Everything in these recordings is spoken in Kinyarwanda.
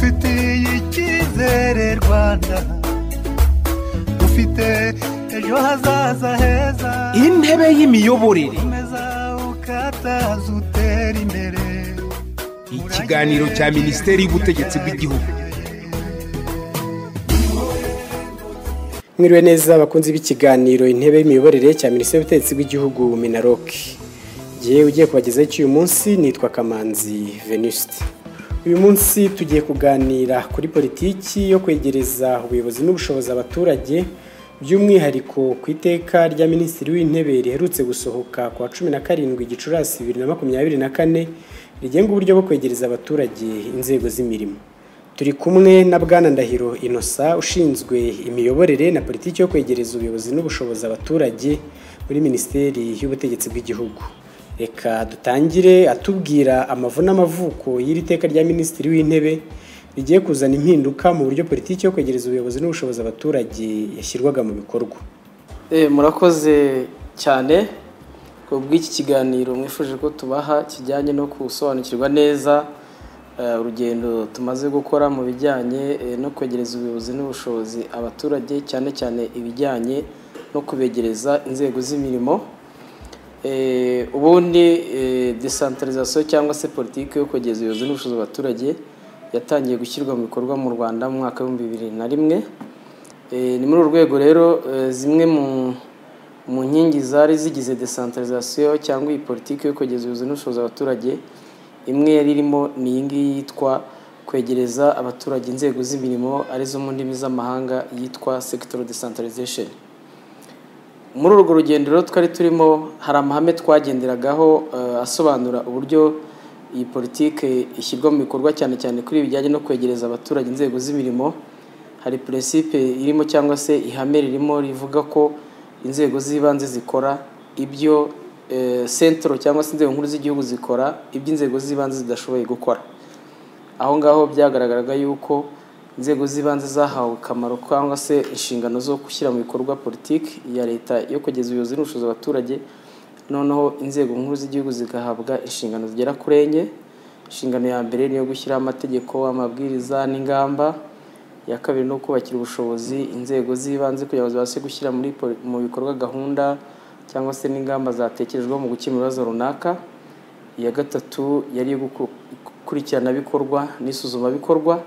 ufitiye icyizere Rwanda, ufite ejo hazaza heza. Intebe y'imiyoborere, ukataza utera imbere. Ikiganiro cya Minisiteri y'Ubutegetsi bw'Igihugu. Mwiriwe neza abakunzi b'ikiganiro intebe y'imiyoborere cya Minisiteri y'Ubutegetsi bw'Igihugu Minaloc. Giye ugiye kubagezaho cy'uyu munsi nitwa Kamanzi Venuste. Uyu munsi tugiye kuganira kuri politiki yo kwegereza ubuyobozi n'ubushobozi abaturage, by'umwihariko ku iteka rya Minisitiri w'Intebe riherutse gusohoka ku wa 17 Gicurasi 2024 rigenga uburyo bwo kwegereza abaturage inzego z'imirimo. Turi kumwe na Bwana Ndahiro Innocent ushinzwe imiyoborere na politiki yo kwegereza ubuyobozi n'ubushobozi abaturage muri Minisiteri y'Ubutegetsi bw'Igihugu. Reka dutangire atubwira amavu n'amavuko y'iri teka rya Minisitiri w'Intebe rigiye kuzana impinduka mu buryo politiki yo kwegereza ubuyobozi n'ubushobozi abaturage yashyirwaga mu bikorwa. Murakoze cyane ko bw'iki kiganiro mwifuje ko tubaha kijyanye no gusobanukirwa neza urugendo tumaze gukora mu bijyanye no kwegereza ubuyobozi n'ubushobozi abaturage, cyane cyane ibijyanye no kubegereza inzego z'imirimo. Ubundi decentralisation cyangwa se politiki yo kwegereza ubuyobozi n'ubushobozi abaturage yatangiye gushyirwa mu bikorwa mu Rwanda mu mwaka wa 2001. Ni muri urwego rero zimwe mu nkingi zari zigize decentralisation cyangwa iyi politiki yo kwegereza ubuyobozi n'ubushobozi abaturage, imwe yari irimo ni iyi ngiyi yitwa kwegereza abaturage inzego z'imirimo, arizo mu ndimi z'amahanga yitwa sector decentralization. Muri urwo rugendo rero twari turimo hari amahame twagenderagaho asobanura uburyo iyi politike ishyirwa mu bikorwa, cyane cyane kuri ibijyanye no kwegereza abaturage inzego z'imirimo. Hari principe irimo cyangwa se ihame ririmo rivuga ko inzego z'ibanze zikora ibyo centro cyangwa se inzego nkuru z'igihugu zikora ibyo inzego z'ibanze zidashoboye gukora. Aho ngaho byagaragaraga yuko inzego z'ibanze zahawe kamaro cyangwa se inshingano zo gushyira mu bikorwa politiki ya leta yo kugeza ubuyobozi n'ubushobozi abaturage, noneho inzego nkuru z'igihugu zigahabwa inshingano zigera kuri enye. Inshingano ya mbere ni yo gushyiraho amategeko, amabwiriza n'ingamba. Ya kabiri no kubakira ubushobozi inzego z'ibanze kugira ngo zibashe gushyira mu bikorwa gahunda cyangwa se n'ingamba zatekerejwe mu gukemura ibibazo runaka. Iya gatatu yari gukurikirana bikorwa n'isuzuma bikorwa,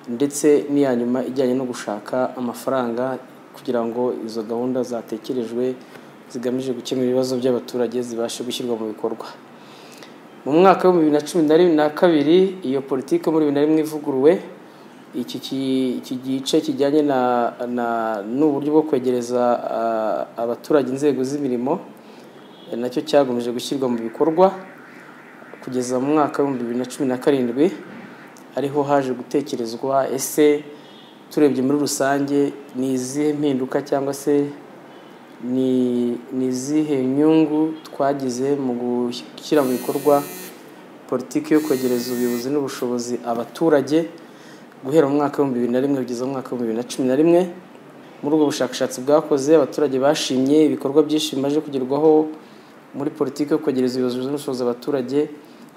ndetse n'iya nyuma ijyanye no gushaka amafaranga kugira ngo izo gahunda zatekerejwe zigamije gukemura ibibazo by'abaturage zibashe gushyirwa mu bikorwa. Mu mwaka wa 2012 iyo politiki muri 2001 ivuguruwe. Iki gice kijyanye n'uburyo bwo kwegereza abaturage inzego z'imirimo nacyo cyagomeje gushyirwa mu bikorwa kugeza mu mwaka wa 2017. Ariho haje gutekerezwa ese turebye muri rusange ni izihe mpinduka cyangwa se ni izihe nyungu twagize mu gushyira mu bikorwa politiki yo kwegereza ubuyobozi n'ubushobozi abaturage guhera mu mwaka wa 2001 kugeza mu mwaka wa 2011. Muri ubwo bushakashatsi bwakoze abaturage bashimye ibikorwa byinshi bimaze kugerwaho muri politiki yo kwegereza ubuyobozi n'ubushobozi abaturage,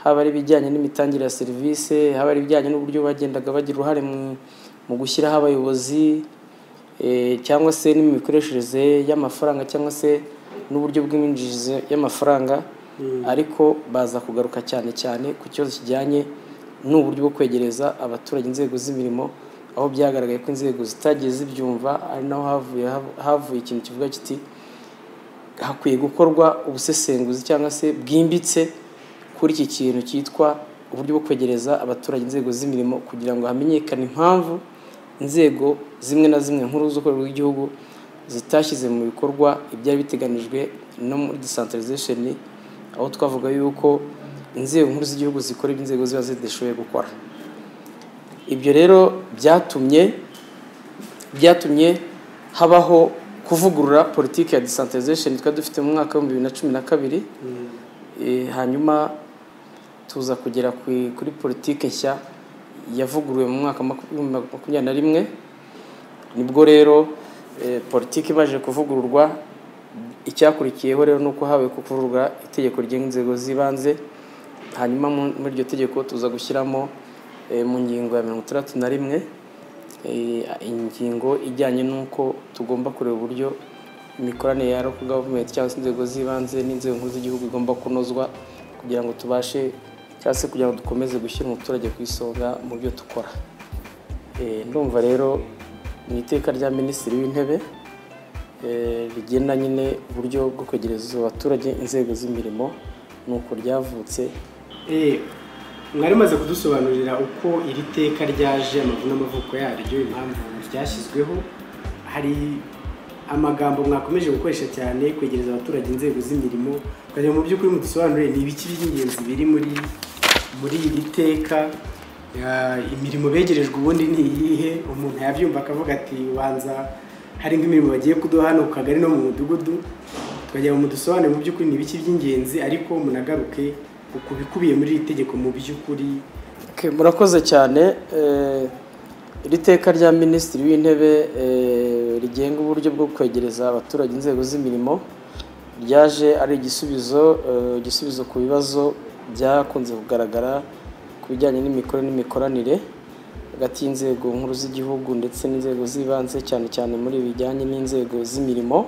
haba ari ibijyanye n'imitangire ya serivisi, haba ari ibijyanye n'uburyo bagendaga bagira uruhare mu gushyiraho abayobozi, cyangwa se n'imikoreshereze y'amafaranga cyangwa se n'uburyo bw'iminjirize y'amafaranga. Ariko baza kugaruka cyane cyane ku kibazo kijyanye n'uburyo bwo kwegereza abaturage inzego z'imirimo, aho byagaragaye ko inzego zitagiye zibyumva, ari naho havuye ikintu kivuga kiti hakwiye gukorwa ubusesenguzi cyangwa se bwimbitse kuri iki kintu cyitwa uburyo bwo kwegereza abaturage inzego z'imirimo, kugira ngo hamenyekane impamvu inzego zimwe na zimwe nkuru z'urwego rw'igihugu zitashyize mu bikorwa ibyari biteganijwe no muri decentralization, aho twavuga yuko inzego nkuru z'igihugu zikora ibyo inzego ziba zidashoboye gukora. Ibyo rero byatumye habaho kuvugurura politiki ya decentralization twari dufite mu mwaka wa 2012. Hanyuma tuza kugera kuri politiki nshya yavuguruwe mu mwaka wa 2021. Nibwo rero politiki baje kuvugururwa. Icyakurikiyeho rero nuko hawe kuvugurura itegeko ry'inzego z'ibanze, hanyuma muri iryo tegeko tuza gushyiramo mu ngingo ya 61 ingingo ijyanye n'uko tugomba kureba uburyo imikoranire ya local government cyangwa se inzego z'ibanze n'inzego nkuru z'igihugu igomba kunozwa kugira ngo tubashe cyangwa se kugira ngo dukomeze gushyira umuturage ku isonga mu byo dukora. Ndumva rero mu iteka rya Minisitiri w'Intebe rigena nyine uburyo bwo kwegereza abaturage inzego z'imirimo nuko ryavutse. Mwari maze kudusobanurira uko iri teka ryaje amavu n'amavuko yaryo, impamvu ryashyizweho. Hari amagambo mwakomeje gukoresha cyane kwegereza abaturage inzego z'imirimo, kugira mu by'ukuri mudusobanurire ni ibiki by'ingenzi biri muri iri teka. Imirimo begerejwe ubundi ni iyihe? Umuntu yabyumva akavuga ati ubanza hari nk'imirimo bagiye kuduha hano ku kagari no mu mudugudu, tukagira ngo mudusobanurire mu by'ukuri ni ibiki by'ingenzi, ariko munagaruke ku bikubiye muri iri tegeko mu by'ukuri. Murakoze cyane. Iri teka rya Minisitiri w'Intebe rigenga uburyo bwo kwegereza abaturage inzego z'imirimo ryaje ari igisubizo ku bibazo byakunze kugaragara ku bijyanye n'imikoranire hagati y'inzego nkuru z'igihugu ndetse n'inzego z'ibanze, cyane cyane muri bijyanye n'inzego z'imirimo.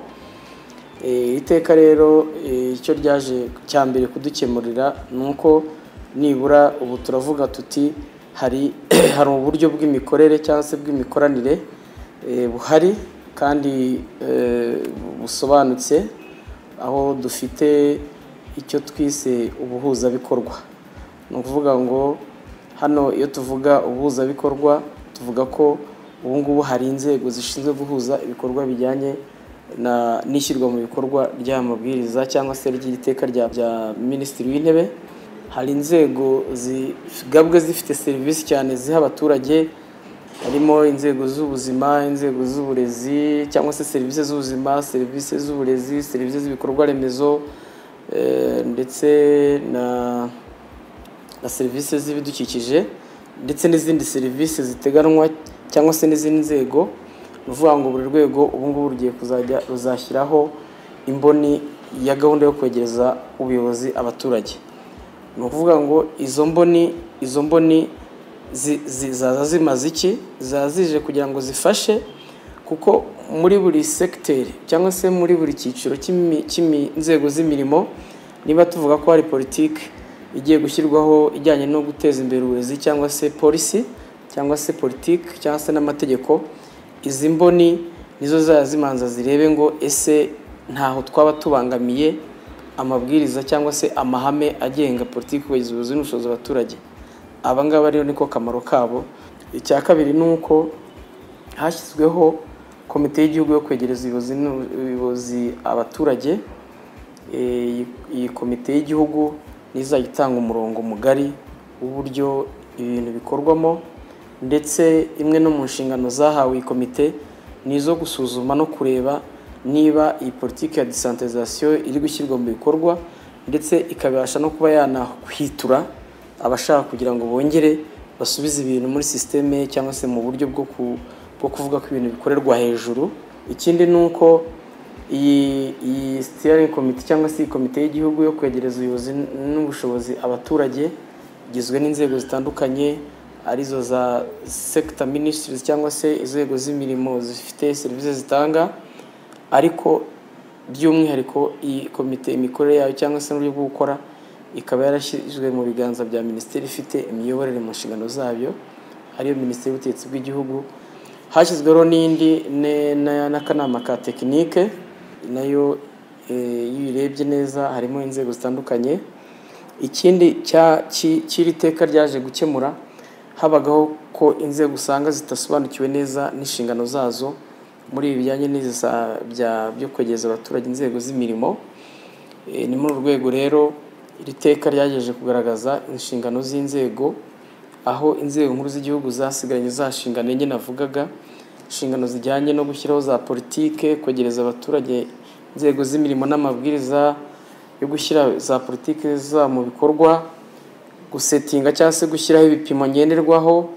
Iteka rero icyo ryaje cya mbere kudukemurira nuko nibura ubu turavuga tuti hari uburyo bw'imikorere cyangwa se bw'imikoranire buhari kandi busobanutse, aho dufite icyo twise ubuhuzabikorwa. Ni ukuvuga ngo hano iyo tuvuga ubuhuzabikorwa tuvuga ko ubu ngubu hari inzego zishinzwe guhuza ibikorwa bijyanye n'ishyirwa mu bikorwa ry'amabwiriza cyangwa se ry'iteka rya Minisitiri w'Intebe. Hari inzego zigabwe zifite serivisi cyane ziha abaturage, harimo inzego z'ubuzima, inzego z'uburezi cyangwa se serivisi z'ubuzima, serivisi z'uburezi, serivisi z'ibikorwa remezo ndetse na serivisi z'ibidukikije ndetse n'izindi serivisi ziteganwa cyangwa se n'izindi nzego. Uvuga ngo buri rwego ubu ngubu rugiye kuzajya ruzashyiraho imboni ya gahunda yo kwegereza ubuyobozi abaturage. Ni ukuvuga ngo izo mboni zaza zimaze iki? Zazije kugira ngo zifashe, kuko muri buri sekiteri cyangwa se muri buri cyiciro cy'inzego z'imirimo, niba tuvuga ko hari politiki igiye gushyirwaho ijyanye no guteza imbere uburezi cyangwa se polisi cyangwa se politiki cyangwa se n'amategeko, izi mboni nizo zimanza zirebe ngo ese ntaho twaba tubangamiye amabwiriza cyangwa se amahame agenga politiki kugeza ubuyobozi n'ubushobozi abaturage. Aba ngaba rero niko kamaro kabo. Icya kabiri ni uko hashyizweho komite y'igihugu yo kwegereza ubuyobozi abaturage. Iyi komite y'igihugu nizajya itanga umurongo mugari w'uburyo ibintu bikorwamo, ndetse imwe no mu nshingano zahawe iyi komite ni izo gusuzuma no kureba niba iyi politiki ya decentralisation iri gushyirwa mu bikorwa, ndetse ikabasha no kuba yanahwitura abashaka kugira ngo bongere basubize ibintu muri systeme cyangwa se mu buryo bwo kuvuga ko ibintu bikorerwa hejuru. Ikindi ni uko iyi steering committee cyangwa se komite y'igihugu yo kwegereza ubuyobozi n'ubushobozi abaturage igizwe n'inzego zitandukanye, arizo za sector ministries cyangwa se inzego z'imirimo zifite serivisi zitanga, ariko by'umwihariko iyi komite imikorere yayo cyangwa se n'uburyo bwo gukora ikaba yarashyizwe mu biganza bya minisiteri ifite imiyoborere mu nshingano zabyo, ariyo Minisiteri y'Ubutegetsi bw'Igihugu. Hashyizweho n'indi n'akanama ka tekinike, nayo iyo uyirebye neza harimo inzego zitandukanye. Ikindi cy'iri teka ryaje gukemura, habagaho ko inzego usanga zitasobanukiwe neza n'inshingano zazo muri ibi bijyanye byo kwegereza abaturage inzego z'imirimo. Ni muri urwego rero iri teka ryagejeje kugaragaza inshingano z'inzego, aho inzego nkuru z'igihugu zasigaranye za nshingano enye navugaga, inshingano zijyanye no gushyiraho za politike, kwegereza abaturage inzego z'imirimo n'amabwiriza yo gushyira za politike za mu bikorwa, gusetinga cyangwa se gushyiraho ibipimo ngenderwaho,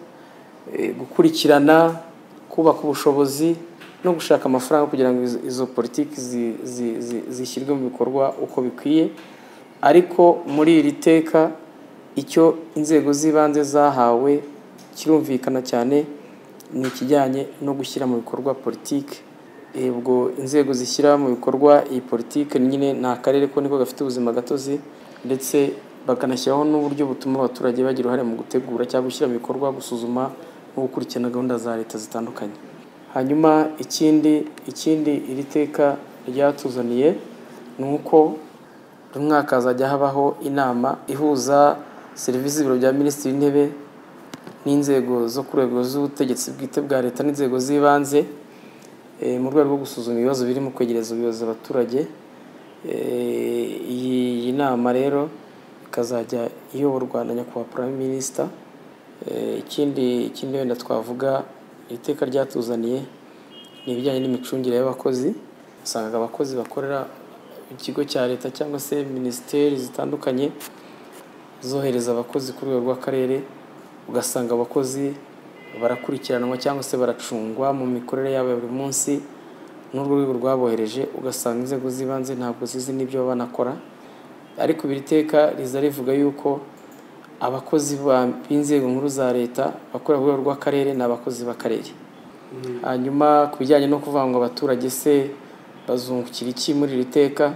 gukurikirana, kubaka ubushobozi no gushaka amafaranga kugira ngo izo politiki zishyirwe mu bikorwa uko bikwiye. Ariko muri iri teka icyo inzego z'ibanze zahawe kirumvikana cyane ni ikijyanye no gushyira mu bikorwa politike. Ubwo inzego zishyira mu bikorwa iyi politike nyine ni akarere ko niko gafite ubuzima gatozi, ndetse bakanashyiraho n'uburyo butuma abaturage bagira uruhare mu gutegura cyangwa gushyira mu bikorwa, gusuzuma no gukurikirana gahunda za leta zitandukanye. Hanyuma ikindi iri teka ryatuzaniye ni uko buri mwaka hazajya habaho inama ihuza serivisi z'ibiro bya Minisitiri w'Intebe n'inzego zo ku rwego z'ubutegetsi bwite bwa leta n'inzego z'ibanze mu rwego rwo gusuzuma ibibazo biri mu kwegereza ubuyobozi abaturage. Iyi nama rero ikazajya iyoborwa na nyakubahwa Prime Minister. Ikindi wenda twavuga iteka ryatuzaniye ni ibijyanye n'imicungire y'abakozi. Usangaga abakozi bakorera ikigo cya leta cyangwa se minisiteri zitandukanye zohereza abakozi ku rwego rw'akarere, ugasanga abakozi barakurikiranwa cyangwa se baracungwa mu mikorere yabo ya buri munsi n'urwo rwego rwabohereje, ugasanga inzego z'ibanze ntabwo zizi n'ibyo banakora. Ariko iri teka riza rivuga yuko abakozi b'inzego nkuru za leta bakorera ku rwego rw'akarere ni abakozi b'akarere. Hanyuma ku bijyanye no kuvuga ngo abaturage se bazungukira iki muri iri teka,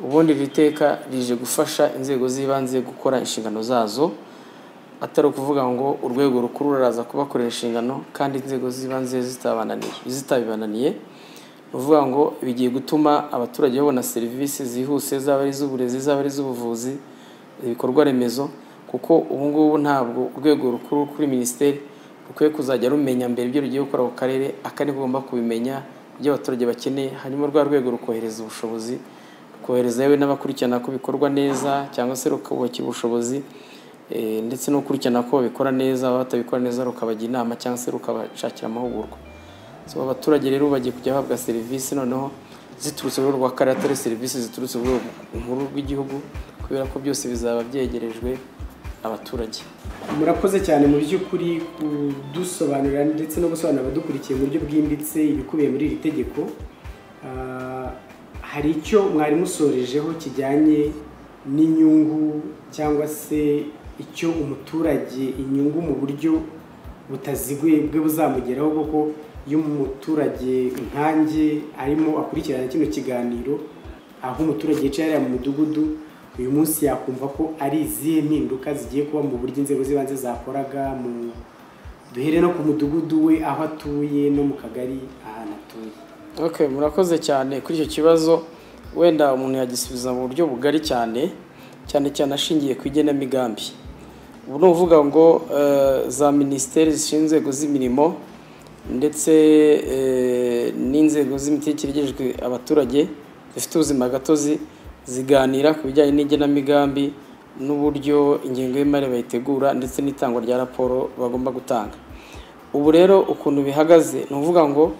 ubundi iri teka rije gufasha inzego z'ibanze gukora inshingano zazo, atari ukuvuga ngo urwego rukuru ruraza kubakorera inshingano kandi inzego z'ibanze zitabibananiye. Uvuga ngo bigiye gutuma abaturage babona serivisi zihuse, zaba ari iz'uburezi, zaba ari iz'ubuvuzi, ibikorwa remezo, kuko ubu ngubu ntabwo urwego rukuru kuri minisiteri rukwiye kuzajya rumenya mbere ibyo rugiye gukora ku karere, akandi kugomba kubimenya ibyo abaturage bakeneye, hanyuma rwa rwego rukohereza ubushobozi, rukohereza yewe n'abakurikirana ko bikorwa neza cyangwa se rukabubakira ubushobozi, ndetse no gukurikirana ko babikora neza, batabikora neza rukabagira inama cyangwa se rukabashakira amahugurwa. Abaturage rero bagiye kujya bahabwa serivisi noneho ziturutse mu rwego rw'akarere, atari serivisi ziturutse mu rwego nkuru rw'igihugu, kubera ko byose bizaba byegerejwe abaturage. Murakoze cyane mu by'ukuri kudusobanurira ndetse no gusobanurira abadukurikiye mu buryo bwimbitse ibikubiye muri iri tegeko. Hari icyo mwari musorejeho kijyanye n'inyungu cyangwa se icyo umuturage, inyungu mu buryo butaziguye bwe buzamugeraho, kuko iyo umuturage nkanjye arimo akurikirana kino kiganiro, aho umuturage yicaye mu mudugudu, uyu munsi yakumva ko ari izihe mpinduka zigiye kuba mu buryo inzego z'ibanze zakoraga, duhere no ku mudugudu we aho atuye no mu kagari ahantu atuye. Murakoze cyane kuri icyo kibazo. Wenda umuntu yagisubiza mu buryo bugari cyane ashingiye ku igenamigambi. Ubu ni uvuga ngo za minisiteri zishinzwe inzego z'imirimo ndetse n'inzego z'imitekerereze abaturage zifite ubuzima gatozi ziganira ku bijyanye n'igenamigambi n'uburyo ingengo y'imari bayitegura ndetse n'itangwa rya raporo bagomba gutanga. Ubu rero ukuntu bihagaze ni uvuga ngo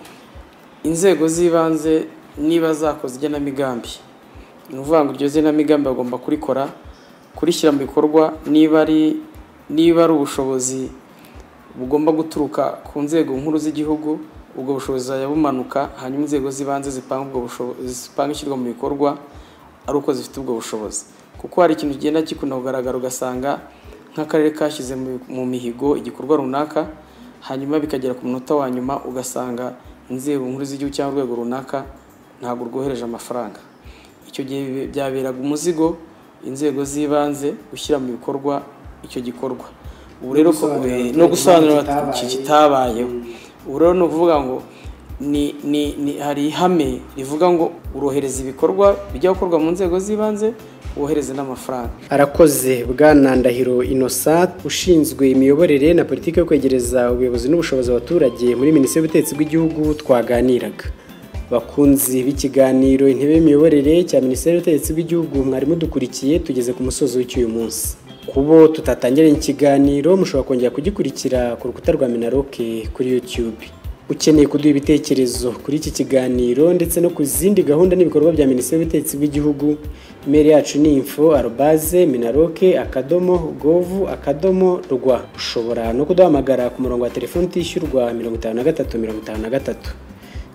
inzego z'ibanze niba zakoze igenamigambi, ni uvuga ngo iryo genamigambi bagomba kurishyira mu bikorwa, niba ari ubushobozi bugomba guturuka ku nzego nkuru z'igihugu, ubwo bushobozi buzajya bumanuka, hanyuma inzego z'ibanze zipanga ishyirwa mu bikorwa ari uko zifite ubwo bushobozi. Kuko hari ikintu kigenda gikunda kugaragara, ugasanga nk'akarere kashyize mu mihigo igikorwa runaka, hanyuma bikagera ku munota wa nyuma ugasanga inzego nkuru z'igihugu cyangwa urwego runaka ntabwo rwohereje amafaranga. Icyo gihe byaberaga umuzigo inzego z'ibanze gushyira mu bikorwa icyo gikorwa. Ubu rero no gusobanura kitabayeho. Ubu rero ni ukuvuga ngo hari ihame rivuga ngo urohereza ibikorwa bijya gukorwa mu nzego z'ibanze, wohereze n'amafaranga. Arakoze Bwana Ndahiro Innocent, ushinzwe imiyoborere na politiki yo kwegereza ubuyobozi n'ubushobozi abaturage muri Minisiteri y'Ubutegetsi bw'Igihugu twaganiraga. Bakunzi b'ikiganiro intebe y'imiyoborere cya Minisiteri y'Ubutegetsi bw'Igihugu, mwari mudukurikiye, tugeze ku musozo w'uyu munsi. Kubo tutatangiranye ikiganiro, mushobora kongera kugikurikira ku rukuta rwa Minaloc kuri YouTube. Ukeneye kuduha ibitekerezo kuri iki kiganiro ndetse no ku zindi gahunda n'ibikorwa bya Minisiteri y'Ubutegetsi bw'Igihugu, email yacu ni info@minaloc.gov.rw. Ushobora no kuduhamagara ku murongo wa telefoni utishyurwa 5353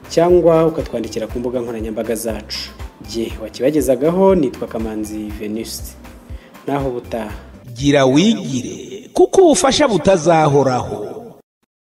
cyangwa ukatwandikira ku mbuga nkoranyambaga zacu. Wakibagezagaho nitwa Kamanzi Venuste. Naho butaha. Gira wigire kuko ubufasha butazahoraho